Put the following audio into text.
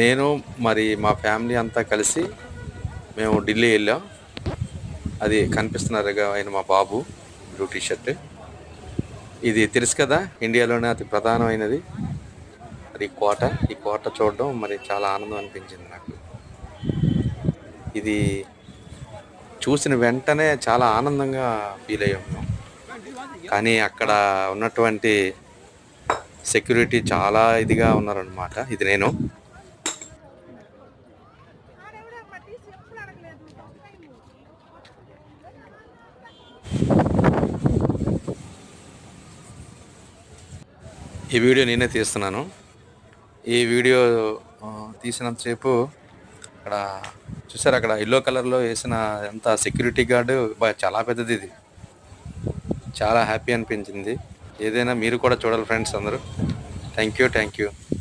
నేను మరి మా ఫ్యామిలీ అంతా కలిసి మేము ఢిల్లీ వెళ్ళాం. అది కనిపిస్తున్నారుగా ఆయన మా బాబు, బ్లూ టీ షర్ట్. ఇది తెలుసు కదా, ఇండియాలోనే అతి ప్రధానమైనది మరి కోట. ఈ కోట చూడడం మరి చాలా ఆనందం అనిపించింది నాకు. ఇది చూసిన వెంటనే చాలా ఆనందంగా ఫీల్ అయ్యాం మేము. కానీ అక్కడ ఉన్నటువంటి సెక్యూరిటీ చాలా ఇదిగా ఉన్నారనమాట. ఇది నేను ఈ వీడియో నేనే తీస్తున్నాను. ఈ వీడియో తీసినంతసేపు అక్కడ చూసారు, అక్కడ ఎల్లో కలర్లో వేసిన ఎంత సెక్యూరిటీ గార్డు చాలా పెద్దది. ఇది చాలా హ్యాపీ అనిపించింది. ఏదైనా మీరు కూడా చూడాలి ఫ్రెండ్స్ అందరూ. Thank you.